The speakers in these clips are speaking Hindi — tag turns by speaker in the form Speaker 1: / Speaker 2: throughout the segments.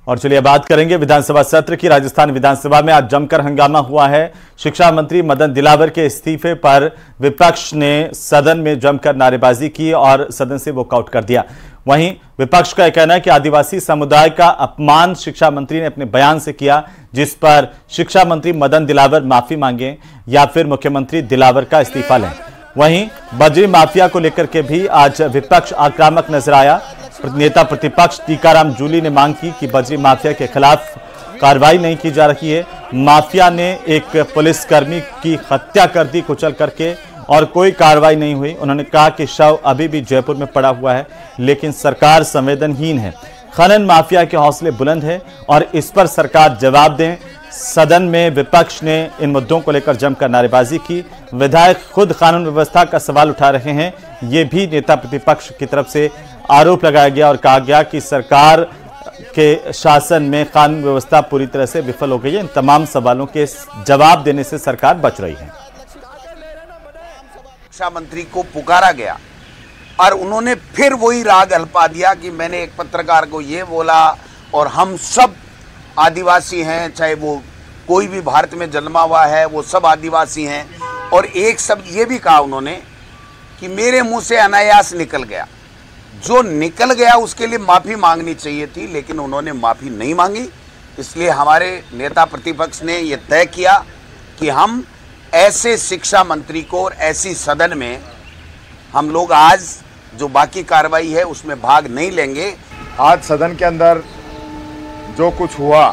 Speaker 1: और चलिए बात करेंगे विधानसभा सत्र की। राजस्थान विधानसभा में आज जमकर हंगामा हुआ है। शिक्षा मंत्री मदन दिलावर के इस्तीफे पर विपक्ष ने सदन में जमकर नारेबाजी की और सदन से वॉकआउट कर दिया। वहीं विपक्ष का कहना है कि आदिवासी समुदाय का अपमान शिक्षा मंत्री ने अपने बयान से किया, जिस पर शिक्षा मंत्री मदन दिलावर माफी मांगे या फिर मुख्यमंत्री दिलावर का इस्तीफा लें। वहीं बजरी माफिया को लेकर के भी आज विपक्ष आक्रामक नजर आया। नेता प्रतिपक्ष टीकाराम जूली ने मांग की कि बजरी माफिया के खिलाफ कार्रवाई नहीं की जा रही है। माफिया ने एक पुलिसकर्मी की हत्या कर दी कुचल करके और कोई कार्रवाई नहीं हुई। उन्होंने कहा कि शव अभी भी जयपुर में पड़ा हुआ है, लेकिन सरकार संवेदनहीन है। खनन माफिया के हौसले बुलंद है और इस पर सरकार जवाब दें। सदन में विपक्ष ने इन मुद्दों को लेकर जमकर नारेबाजी की। विधायक खुद कानून व्यवस्था का सवाल उठा रहे हैं। ये भी नेता प्रतिपक्ष की तरफ से आरोप लगाया गया और कहा गया कि सरकार के शासन में कानून व्यवस्था पूरी तरह से विफल हो गई है। इन तमाम सवालों के जवाब देने से सरकार बच रही है।
Speaker 2: शिक्षा मंत्री को पुकारा गया और उन्होंने फिर वही राग हल्पा दिया कि मैंने एक पत्रकार को ये बोला और हम सब आदिवासी हैं, चाहे वो कोई भी भारत में जन्मा हुआ है, वो सब आदिवासी हैं। और एक शब्द ये भी कहा उन्होंने कि मेरे मुंह से अनायास निकल गया। जो निकल गया उसके लिए माफ़ी मांगनी चाहिए थी, लेकिन उन्होंने माफ़ी नहीं मांगी। इसलिए हमारे नेता प्रतिपक्ष ने ये तय किया कि हम ऐसे शिक्षा मंत्री को और ऐसी सदन में हम लोग आज जो बाकी कार्रवाई है उसमें भाग नहीं लेंगे।
Speaker 3: आज सदन के अंदर जो कुछ हुआ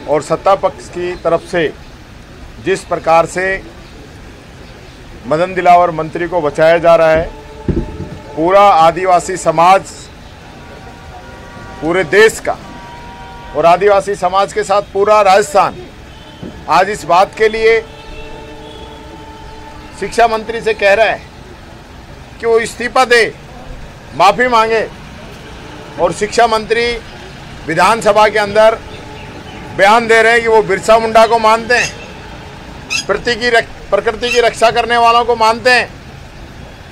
Speaker 3: और सत्ता पक्ष की तरफ से जिस प्रकार से मदन दिलावर मंत्री को बचाया जा रहा है, पूरा आदिवासी समाज पूरे देश का और आदिवासी समाज के साथ पूरा राजस्थान आज इस बात के लिए शिक्षा मंत्री से कह रहा है कि वो इस्तीफा दे, माफ़ी मांगे। और शिक्षा मंत्री विधानसभा के अंदर बयान दे रहे हैं कि वो बिरसा मुंडा को मानते हैं, प्रकृति की रक्षा करने वालों को मानते हैं,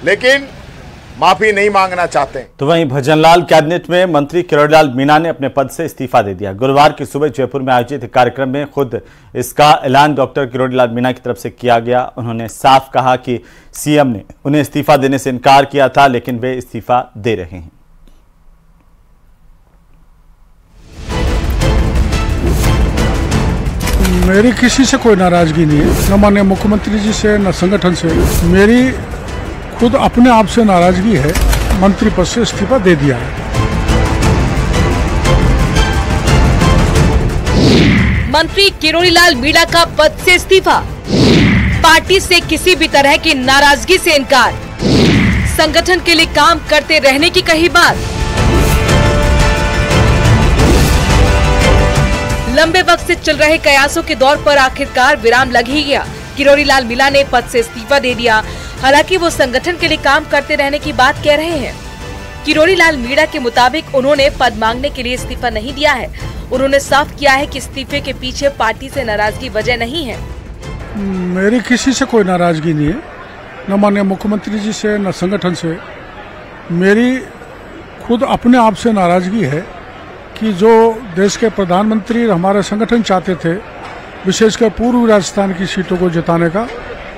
Speaker 3: लेकिन माफी नहीं मांगना चाहते।
Speaker 1: तो वहीं भजनलाल कैबिनेट में मंत्री किरोड़ीलाल मीणा ने अपने पद से इस्तीफा दे दिया। गुरुवार की सुबह जयपुर में आयोजित कार्यक्रम में खुद इसका ऐलान डॉक्टर किरोड़ीलाल मीणा की तरफ से किया गया। उन्होंने साफ कहा कि सीएम ने उन्हें इस्तीफा देने से इनकार किया था, लेकिन वे इस्तीफा दे रहे हैं।
Speaker 4: मेरी किसी से कोई नाराजगी नहीं है, न माननीय मुख्यमंत्री जी से न संगठन से। मेरी खुद अपने आप से नाराजगी है। मंत्री पद से इस्तीफा दे दिया है।
Speaker 5: मंत्री किरोड़ीलाल मीणा का पद से इस्तीफा, पार्टी से किसी भी तरह की नाराजगी से इनकार, संगठन के लिए काम करते रहने की कही बात। लंबे वक्त से चल रहे कयासों के दौर पर आखिरकार विराम लग ही गया। किरोड़ीलाल मीणा ने पद से इस्तीफा दे दिया। हालांकि वो संगठन के लिए काम करते रहने की बात कह रहे हैं। किरोड़ीलाल मीणा के मुताबिक उन्होंने पद मांगने के लिए इस्तीफा नहीं दिया है। उन्होंने साफ किया है कि इस्तीफे के पीछे पार्टी से नाराजगी वजह नहीं है।
Speaker 4: मेरी किसी से कोई नाराजगी नहीं है, न माननीय मुख्यमंत्री जी से न संगठन से। मेरी खुद अपने आप से नाराजगी है कि जो देश के प्रधानमंत्री हमारे संगठन चाहते थे, विशेषकर पूर्वी राजस्थान की सीटों को जिताने का,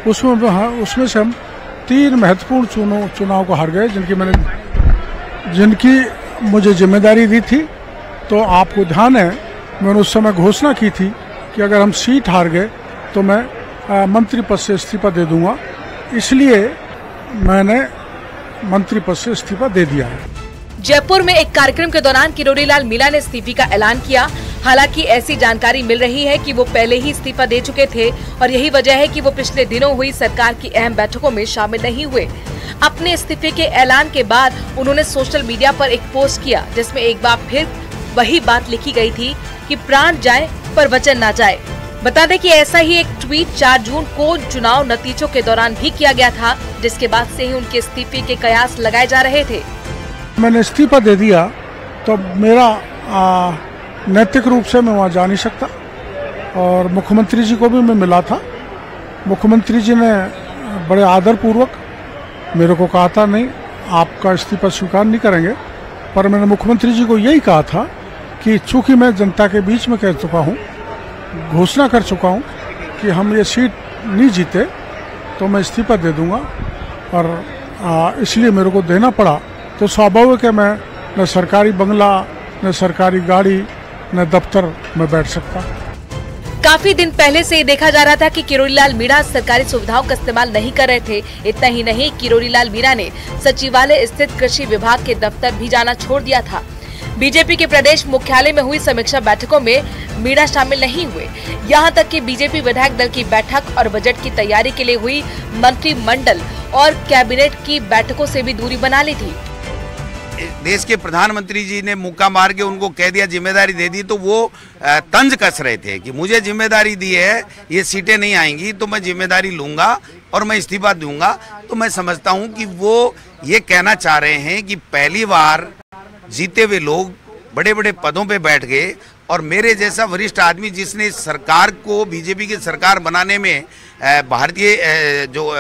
Speaker 4: उसमें से हम 3 महत्वपूर्ण चुनाव को हार गए, जिनकी मुझे जिम्मेदारी दी थी। तो आपको ध्यान है, मैंने उस समय घोषणा की थी कि अगर हम सीट हार गए तो मैं मंत्री पद से इस्तीफा दे दूंगा। इसलिए मैंने मंत्री पद से इस्तीफा दे दिया है।
Speaker 5: जयपुर में एक कार्यक्रम के दौरान किरोड़ीलाल मीणा ने इस्तीफे का ऐलान किया। हालांकि ऐसी जानकारी मिल रही है कि वो पहले ही इस्तीफा दे चुके थे और यही वजह है कि वो पिछले दिनों हुई सरकार की अहम बैठकों में शामिल नहीं हुए। अपने इस्तीफे के ऐलान के बाद उन्होंने सोशल मीडिया पर एक पोस्ट किया, जिसमें एक बार फिर वही बात लिखी गई थी कि प्राण जाए पर वचन ना जाए। बता दें कि ऐसा ही एक ट्वीट 4 जून को चुनाव नतीजों के दौरान भी किया गया था, जिसके बाद से ही उनके इस्तीफे के कयास लगाए जा रहे थे।
Speaker 4: मैंने इस्तीफा दे दिया तो मेरा नैतिक रूप से मैं वहाँ जा नहीं सकता। और मुख्यमंत्री जी को भी मैं मिला था। मुख्यमंत्री जी ने बड़े आदरपूर्वक मेरे को कहा था, नहीं आपका इस्तीफा स्वीकार नहीं करेंगे। पर मैंने मुख्यमंत्री जी को यही कहा था कि चूंकि मैं जनता के बीच में कह चुका हूँ, घोषणा कर चुका हूँ कि हम ये सीट नहीं जीते तो मैं इस्तीफा दे दूंगा, और इसलिए मेरे को देना पड़ा, तो स्वाभाविक है मैं न सरकारी बंगला, न सरकारी गाड़ी, न दफ्तर में बैठ सकता।
Speaker 5: काफी दिन पहले से ये देखा जा रहा था कि किरोड़ीलाल मीणा सरकारी सुविधाओं का इस्तेमाल नहीं कर रहे थे। इतना ही नहीं, किरोड़ीलाल मीणा ने सचिवालय स्थित कृषि विभाग के दफ्तर भी जाना छोड़ दिया था। बीजेपी के प्रदेश मुख्यालय में हुई समीक्षा बैठकों में मीणा शामिल नहीं हुए। यहाँ तक कि बीजेपी विधायक दल की बैठक और बजट की तैयारी के लिए हुई मंत्रिमंडल और कैबिनेट की बैठकों से भी दूरी बना ली थी।
Speaker 2: देश के प्रधानमंत्री जी ने मुक्का मार के उनको कह दिया, जिम्मेदारी दे दी, तो वो तंज कस रहे थे कि मुझे जिम्मेदारी दी है, ये सीटें नहीं आएंगी तो मैं जिम्मेदारी लूंगा और मैं इस्तीफा दूंगा। तो मैं समझता हूं कि वो ये कहना चाह रहे हैं कि पहली बार जीते हुए लोग बड़े बड़े पदों पे बैठ गए, और मेरे जैसा वरिष्ठ आदमी जिसने सरकार को, बीजेपी की सरकार बनाने में भारतीय जो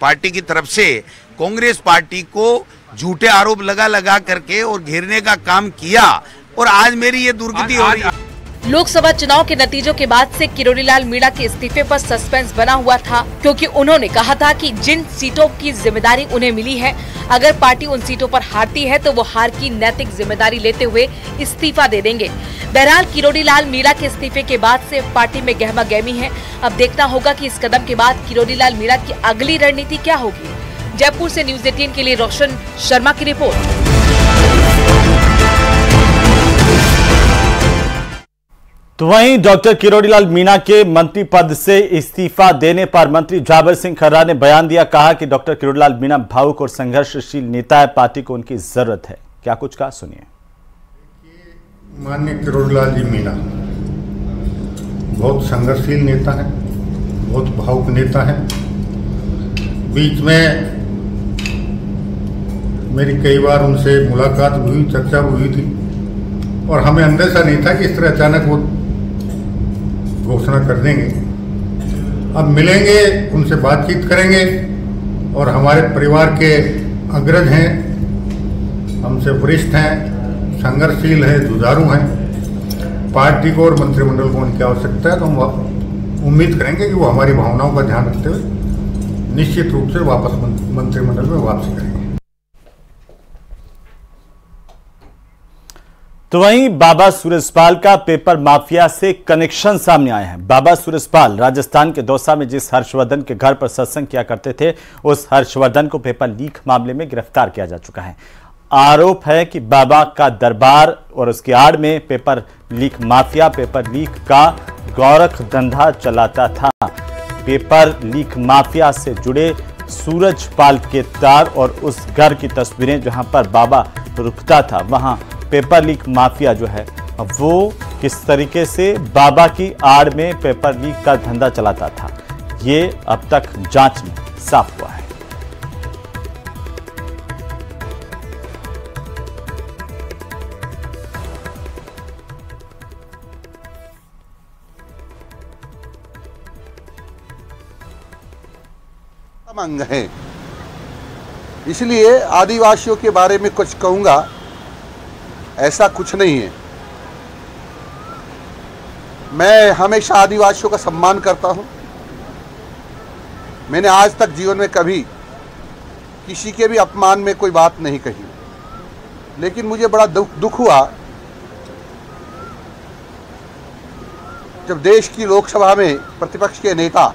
Speaker 2: पार्टी की तरफ से कांग्रेस पार्टी को झूठे आरोप लगा करके और घेरने का काम किया, और आज मेरी ये दुर्गति हो रही है।
Speaker 5: लोकसभा चुनाव के नतीजों के बाद से किरोड़ीलाल मीणा के इस्तीफे पर सस्पेंस बना हुआ था, क्योंकि उन्होंने कहा था कि जिन सीटों की जिम्मेदारी उन्हें मिली है, अगर पार्टी उन सीटों पर हारती है तो वो हार की नैतिक जिम्मेदारी लेते हुए इस्तीफा दे देंगे। बहरहाल किरोड़ीलाल मीणा के इस्तीफे के बाद से पार्टी में गहमा गहमी है। अब देखना होगा कि इस कदम के बाद किरोड़ीलाल मीणा की अगली रणनीति क्या होगी। जयपुर से न्यूज़ 18 के लिए रोशन शर्मा की रिपोर्ट।
Speaker 1: तो वहीं डॉक्टर किरोड़ीलाल मीणा के मंत्री पद से इस्तीफा देने पर मंत्री जाबर सिंह खर्रा ने बयान दिया। कहा कि डॉक्टर किरोड़ीलाल मीणा भावुक और संघर्षशील नेता है, पार्टी को उनकी जरूरत है। क्या कुछ कहा, सुनिए।
Speaker 6: माननीय किरोड़ीलाल जी मीणा बहुत संघर्षशील नेता है, बहुत भावुक नेता है। बीच में मेरी कई बार उनसे मुलाकात भी हुई, चर्चा भी हुई थी, और हमें अंदेशा नहीं था कि इस तरह अचानक वो घोषणा कर देंगे। अब मिलेंगे, उनसे बातचीत करेंगे, और हमारे परिवार के अग्रज हैं, हमसे वरिष्ठ हैं, संघर्षशील हैं, जुझारू हैं। पार्टी को और मंत्रिमंडल को उनकी आवश्यकता है, तो हम उम्मीद करेंगे कि वो हमारी भावनाओं का ध्यान रखते हुए निश्चित रूप से वापस मंत्रिमंडल में वापसी करेंगे।
Speaker 1: तो वहीं बाबा सूरजपाल का पेपर माफिया से कनेक्शन सामने आए हैं। बाबा सूरजपाल राजस्थान के दौसा में जिस हर्षवर्धन के घर पर सत्संग किया करते थे, उस हर्षवर्धन को पेपर लीक मामले में गिरफ्तार किया जा चुका है। आरोप है कि बाबा का दरबार और उसकी आड़ में paper leak mafia paper leak का गौरख धंधा चलाता था। पेपर लीक माफिया से जुड़े सूरजपाल के तार और उस घर की तस्वीरें जहां पर बाबा रुकता था, वहां पेपर लीक माफिया जो है वो किस तरीके से बाबा की आड़ में पेपर लीक का धंधा चलाता था, ये अब तक जांच में साफ हुआ है।
Speaker 7: अंग है, इसलिए आदिवासियों के बारे में कुछ कहूंगा, ऐसा कुछ नहीं है। मैं हमेशा आदिवासियों का सम्मान करता हूं। मैंने आज तक जीवन में कभी किसी के भी अपमान में कोई बात नहीं कही, लेकिन मुझे बड़ा दुख हुआ जब देश की लोकसभा में प्रतिपक्ष के नेता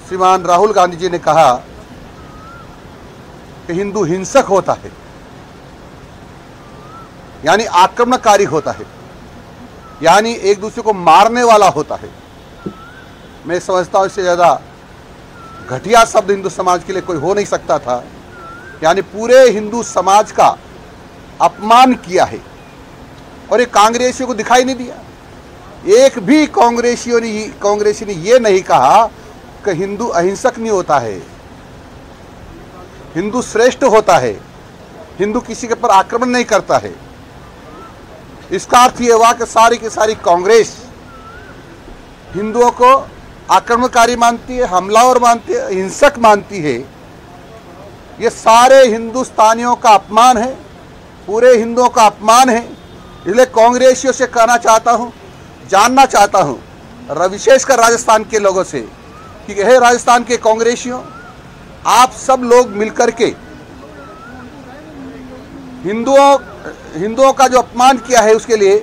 Speaker 7: श्रीमान राहुल गांधी जी ने कहा कि हिंदू हिंसक होता है, यानी आक्रमणकारी होता है, यानी एक दूसरे को मारने वाला होता है। मैं समझता हूं इससे ज़्यादा घटिया शब्द हिंदू समाज के लिए कोई हो नहीं सकता था। यानी पूरे हिंदू समाज का अपमान किया है, और ये कांग्रेसियों को दिखाई नहीं दिया। एक भी कांग्रेसी ने ये नहीं कहा कि हिंदू अहिंसक नहीं होता है, हिंदू श्रेष्ठ होता है, हिंदू किसी के पर आक्रमण नहीं करता है। इसका अर्थ यह हुआ कि सारी की सारी कांग्रेस हिंदुओं को आक्रमणकारी मानती है, हमलावर मानती है, हिंसक मानती है। ये सारे हिंदुस्तानियों का अपमान है, पूरे हिंदुओं का अपमान है। इसलिए कांग्रेसियों से कहना चाहता हूं, जानना चाहता हूं, विशेषकर राजस्थान के लोगों से कि हे राजस्थान के कांग्रेसियों, आप सब लोग मिलकर के हिंदुओं का जो अपमान किया है उसके लिए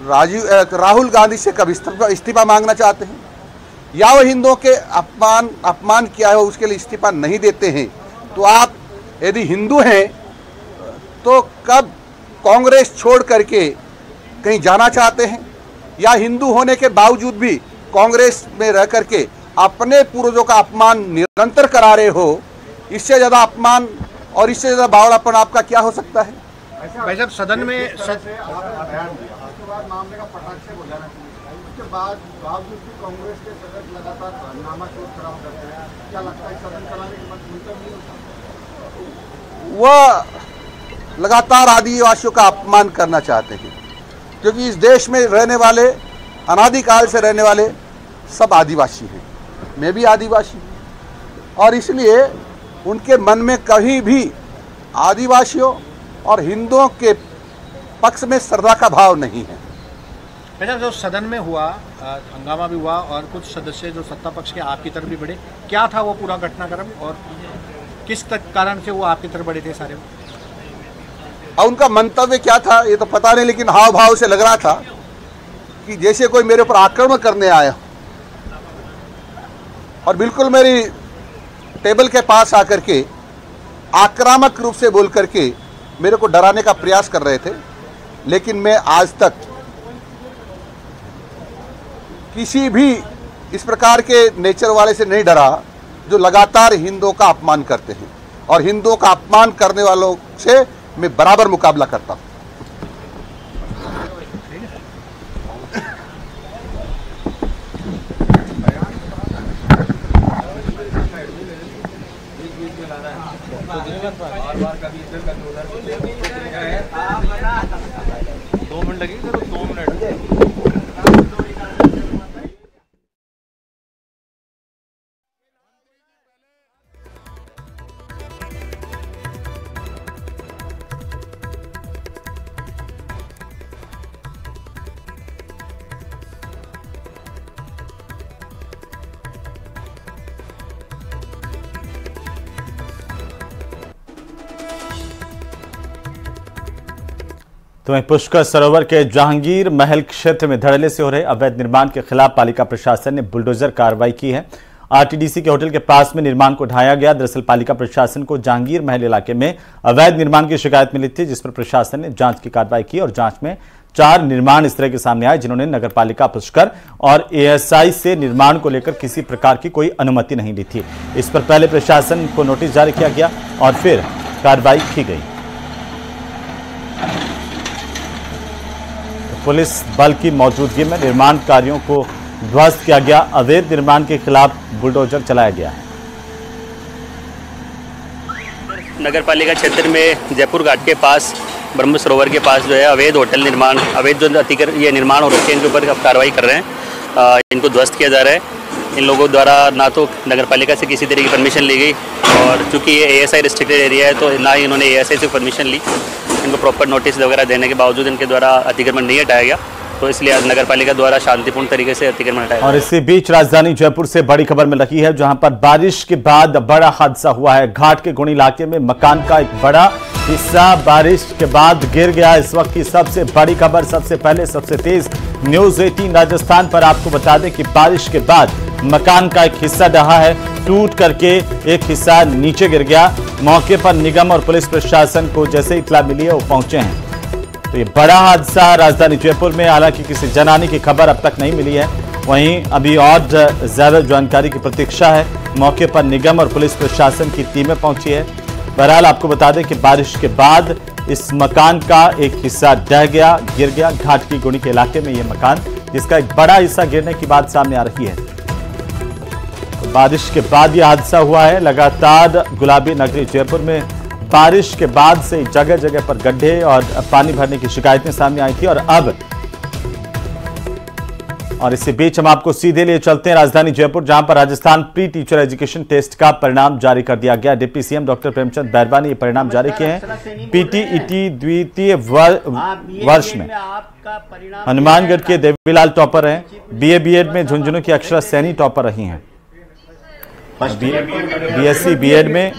Speaker 7: राहुल गांधी से कब इस्तीफा मांगना चाहते हैं, या वो हिंदुओं के अपमान किया है उसके लिए इस्तीफा नहीं देते हैं, तो आप यदि हिंदू हैं तो कब कांग्रेस छोड़ करके कहीं जाना चाहते हैं, या हिंदू होने के बावजूद भी कांग्रेस में रह करके अपने पूर्वजों का अपमान निरंतर करा रहे हो? इससे ज़्यादा अपमान और इससे ज़्यादा बावड़ापन आपका क्या हो सकता है?
Speaker 8: भाई साहब, सदन में
Speaker 3: मामले का पटाक्षेप हो जाना चाहिए, उसके बाद बावजूद भी कांग्रेस के सदस्य लगातार नामाचोर खराब करते हैं, क्या लगता है सदन चलाने के बाद मिलता नहीं होता?
Speaker 7: वह लगातार आदिवासियों का अपमान करना चाहते हैं, क्योंकि इस देश में रहने वाले, अनादिकाल से रहने वाले सब आदिवासी हैं, मैं भी आदिवासी हूँ, और इसलिए उनके मन में कहीं भी आदिवासियों और हिंदुओं के पक्ष में श्रद्धा का भाव नहीं है।
Speaker 8: बेटा, जो सदन में हुआ हंगामा भी हुआ और कुछ सदस्य जो सत्ता पक्ष के आपकी तरफ भी बढ़े, क्या था वो पूरा घटनाक्रम और किस कारण से वो आपकी तरफ बढ़े थे सारे?
Speaker 7: और उनका मंतव्य क्या था ये तो पता नहीं, लेकिन हाव भाव से लग रहा था कि जैसे कोई मेरे ऊपर आक्रमण करने आया, और बिल्कुल मेरी टेबल के पास आकर के आक्रामक रूप से बोल करके मेरे को डराने का प्रयास कर रहे थे। लेकिन मैं आज तक किसी भी इस प्रकार के नेचर वाले से नहीं डरा जो लगातार हिंदुओं का अपमान करते हैं, और हिंदुओं का अपमान करने वालों से मैं बराबर मुकाबला करता हूं।
Speaker 1: तो वहीं पुष्कर सरोवर के जहांगीर महल क्षेत्र में धड़ल्ले से हो रहे अवैध निर्माण के खिलाफ पालिका प्रशासन ने बुलडोजर कार्रवाई की है। आरटीडीसी के होटल के पास में निर्माण को ढाया गया। दरअसल पालिका प्रशासन को जहांगीर महल इलाके में अवैध निर्माण की शिकायत मिली थी, जिस पर प्रशासन ने जांच की कार्रवाई की और जांच में 4 निर्माण इस तरह के सामने आए जिन्होंने नगर पालिका पुष्कर और एएसआई से निर्माण को लेकर किसी प्रकार की कोई अनुमति नहीं ली थी। इस पर पहले प्रशासन को नोटिस जारी किया गया और फिर कार्रवाई की गई। पुलिस बल की मौजूदगी में निर्माण कार्यों को ध्वस्त किया गया। अवैध निर्माण के खिलाफ बुलडोजर चलाया गया है।
Speaker 9: नगर पालिका क्षेत्र में जयपुर घाट के पास ब्रह्म सरोवर के पास जो है अवैध होटल निर्माण, अवैध जो ये निर्माण हो रखे हैं, इनके ऊपर अब कार्रवाई कर रहे हैं। इनको ध्वस्त किया जा रहा है। इन लोगों द्वारा ना तो नगर पालिका से किसी तरह की परमिशन ली गई, और चूंकि ये एएसआई रिस्ट्रिक्टेड एरिया है तो ना ही इन्होंने एएसआई से परमिशन ली। इनको प्रॉपर नोटिस वगैरह देने के बावजूद इनके द्वारा अतिक्रमण नहीं हटाया गया, तो इसलिए आज नगर पालिका द्वारा शांतिपूर्ण तरीके से अतिक्रमण हटाया।
Speaker 1: और इसी बीच राजधानी जयपुर से बड़ी खबर मिल रही है, जहां पर बारिश के बाद बड़ा हादसा हुआ है। घाट के गुणी इलाके में मकान का एक बड़ा हिस्सा बारिश के बाद गिर गया। इस वक्त की सबसे बड़ी खबर, सबसे पहले सबसे तेज न्यूज 18 राजस्थान पर आपको बता दें कि बारिश के बाद मकान का एक हिस्सा ढहा है, टूट करके एक हिस्सा नीचे गिर गया। मौके पर निगम और पुलिस प्रशासन को जैसे इत्तला मिली है वो पहुंचे हैं। तो ये बड़ा हादसा राजधानी जयपुर में, हालांकि किसी जनहानि की खबर अब तक नहीं मिली है। वहीं अभी और ज्यादा जानकारी की प्रतीक्षा है। मौके पर निगम और पुलिस प्रशासन की टीमें पहुंची है। बहरहाल आपको बता दें कि बारिश के बाद इस मकान का एक हिस्सा ढह गया, गिर गया। घाट की गुणी के इलाके में ये मकान, जिसका एक बड़ा हिस्सा गिरने की बात सामने आ रही है। बारिश के बाद यह हादसा हुआ है। लगातार गुलाबी नगरी जयपुर में बारिश के बाद से जगह जगह पर गड्ढे और पानी भरने की शिकायतें सामने आई थी, और अब और इसी बीच हम आपको सीधे लिए चलते हैं राजधानी जयपुर, जहां पर Rajasthan pre teacher education test का परिणाम जारी कर दिया गया। Deputy CM doctor Premchand Bairwa ने ये परिणाम जारी किए हैं। पीटीईटी द्वितीय वर्ष में हनुमानगढ़ के देवीलाल टॉपर हैं। बीए बीएड में झुंझुनू की अक्षरा सैनी टॉपर रही हैं। बीएससी बीएड में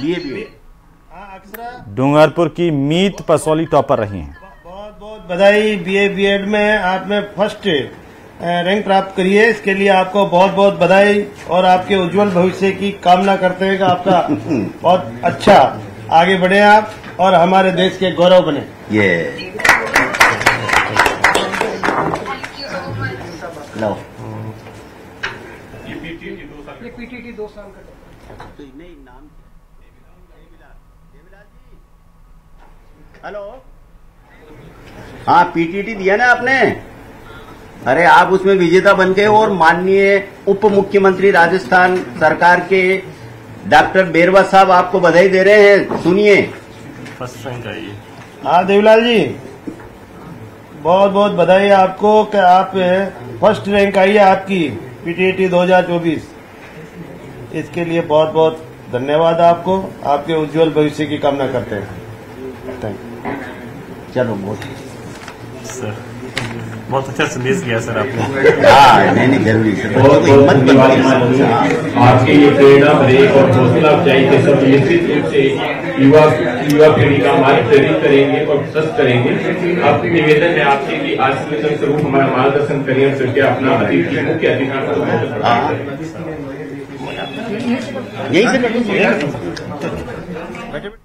Speaker 1: डूंगरपुर की मीत पसौली टॉपर रही हैं।
Speaker 10: बहुत बहुत बधाई। बीए बीएड में आपने फर्स्ट रैंक प्राप्त करी है, इसके लिए आपको बहुत बहुत बधाई और आपके उज्जवल भविष्य की कामना करते हैं कि आपका बहुत अच्छा आगे बढ़े आप और हमारे देश के गौरव बने।
Speaker 11: लो
Speaker 8: पीटीटी 2 साल का
Speaker 11: तो नहीं नाम। हेलो, हाँ पीटीटी दिया ना आपने। अरे आप उसमें विजेता बन गए और माननीय उप मुख्यमंत्री राजस्थान सरकार के डॉक्टर बैरवा साहब आपको बधाई दे रहे हैं। सुनिए।
Speaker 10: फर्स्ट रैंक आई है। हाँ देवीलाल जी, बहुत बहुत बधाई आपको कि आप फर्स्ट रैंक आई है आपकी पीटीटी 2024। इसके लिए बहुत बहुत धन्यवाद आपको, आपके उज्जवल भविष्य की कामना करते हैं। Thank you.
Speaker 11: चलो
Speaker 10: सर, बहुत अच्छा संदेश दिया सर आपने।
Speaker 11: हाँ नहीं जरूरी सर,
Speaker 12: आपके ये प्रेरणा भरे और हौसला अफजाई के सब निश्चित रूप से युवा पीढ़ी का मार्गदर्शन करेंगे और सशक्त करेंगे। आपकी निवेदन है आपसे कि आज के स्वरूप हमारा मार्गदर्शन करिए करके अपना अतिथि मुख्य अतिथि
Speaker 11: यही सर।